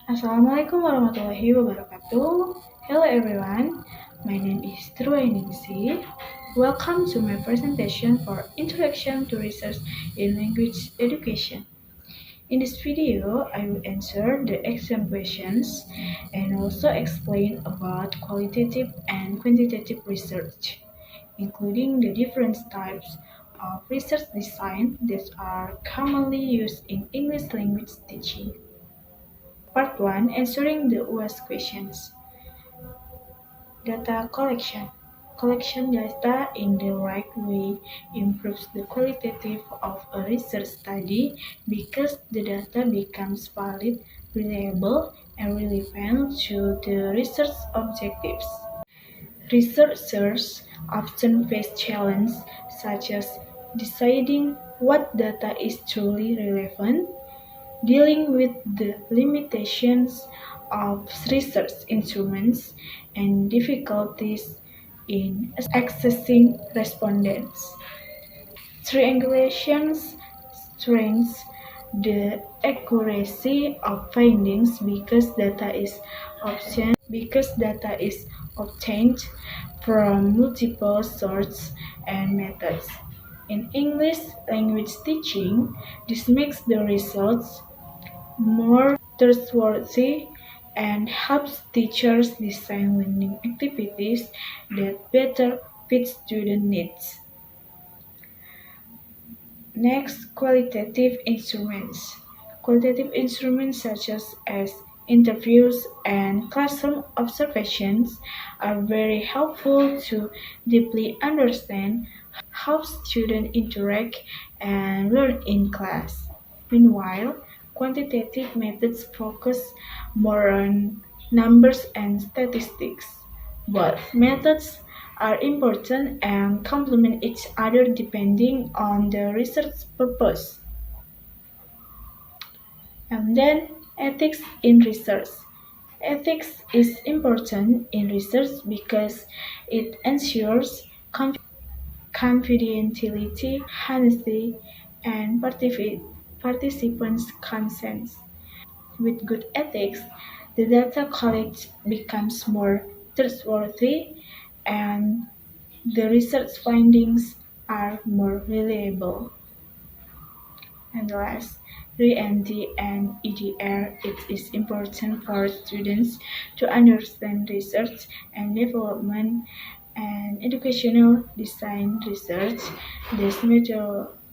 Assalamualaikum warahmatullahi wabarakatuh. Hello everyone, my name is Wahyu Ningsih. Welcome to my presentation for Introduction to Research in Language Education. In this video, I will answer the exam questions and also explain about qualitative and quantitative research, including the different types of research design that are commonly used in English language teaching. Part 1, Answering the UAS questions. Data collection. Collection data in the right way improves the qualitative of a research study because the data becomes valid, reliable, and relevant to the research objectives. Researchers often face challenges such as deciding what data is truly relevant, dealing with the limitations of research instruments, and difficulties in accessing respondents. Triangulation strengthens the accuracy of findings because data is obtained from multiple sources and methods. In English language teaching, this makes the results more trustworthy and helps teachers design learning activities that better fit student needs. Next, qualitative instruments. Qualitative instruments such as interviews and classroom observations are very helpful to deeply understand how students interact and learn in class. Meanwhile, quantitative methods focus more on numbers and statistics. Both methods are important and complement each other depending on the research purpose. And then, ethics in research. Ethics is important in research because it ensures confidentiality, honesty, and participants' consent. With good ethics, the data collected becomes more trustworthy and the research findings are more reliable. And last, Re-ND and EDR. It is important for students to understand research and development and educational design research. These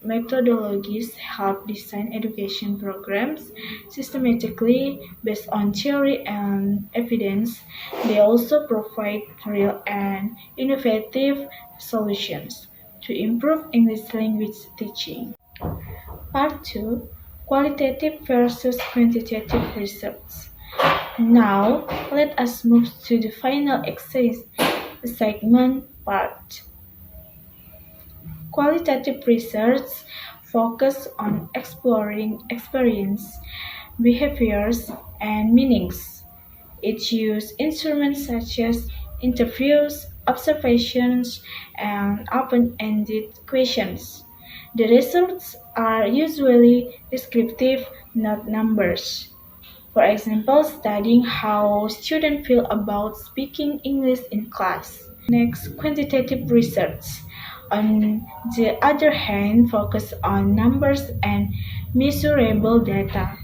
methodologies help design education programs systematically based on theory and evidence. They also provide real and innovative solutions to improve English language teaching. Part 2, Qualitative versus Quantitative Research. Now, let us move to the final segment part. Qualitative research focuses on exploring experience, behaviors, and meanings. It uses instruments such as interviews, observations, and open-ended questions. The results are usually descriptive, not numbers. For example, studying how students feel about speaking English in class. Next, quantitative research. On the other hand, focus on numbers and measurable data.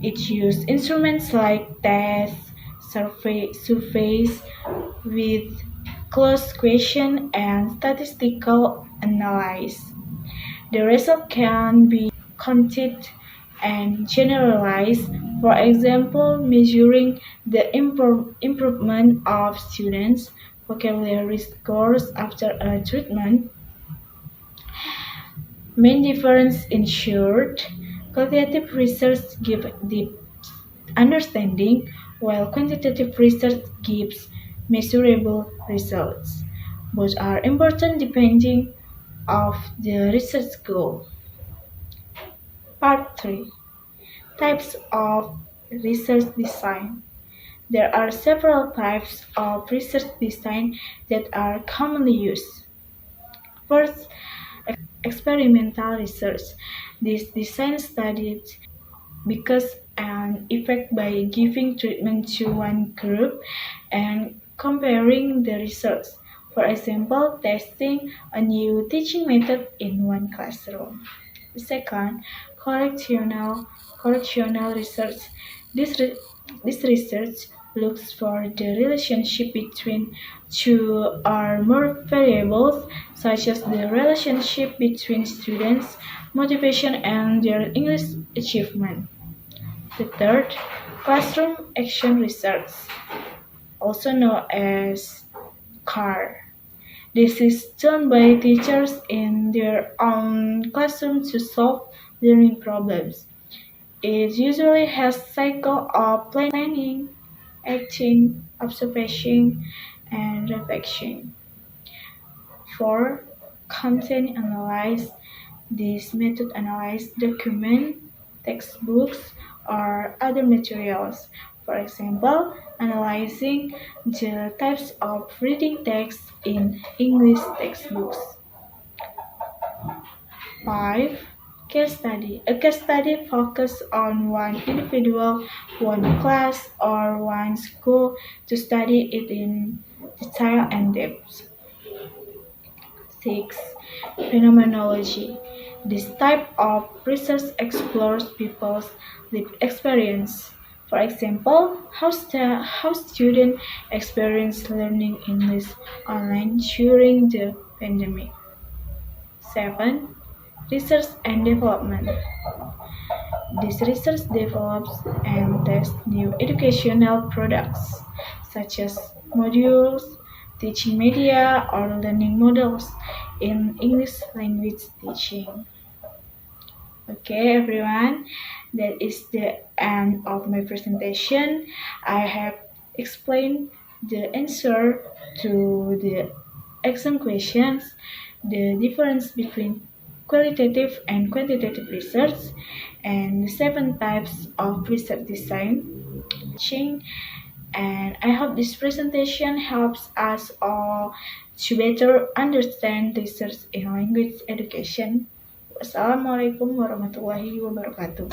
It uses instruments like tests, surveys with closed question and statistical analysis. The result can be counted and generalized, for example, measuring the improvement of students' vocabulary scores after a treatment. Main difference in short, qualitative research gives deep understanding, while quantitative research gives measurable results. Both are important depending on the research goal. Part 3, Types of Research Design. There are several types of research design that are commonly used. First, experimental research. This design studies because an effect by giving treatment to one group and comparing the results. For example, testing a new teaching method in one classroom. Second, correctional research. This, re- this research looks for the relationship between two or more variables, such as the relationship between students' motivation and their English achievement. The third, classroom action research, also known as CAR. This is done by teachers in their own classroom to solve learning problems. It usually has cycle of planning, acting, observation, and reflection. 4. Content analysis. This method analyzes documents, textbooks, or other materials. For example, analyzing the types of reading text in English textbooks. 5. Case study. A case study focuses on one individual, one class, or one school to study it in detail and depth. 6. Phenomenology. This type of research explores people's lived experience. For example, how students experience learning English online during the pandemic. 7. Research and development. This research develops and tests new educational products, such as modules, teaching media, or learning models in English language teaching. Okay, everyone, that is the end of my presentation. I have explained the answer to the exam questions, the difference between qualitative and quantitative research, and the 7 types of research design. And I hope this presentation helps us all to better understand research in language education. Wassalamualaikum warahmatullahi wabarakatuh.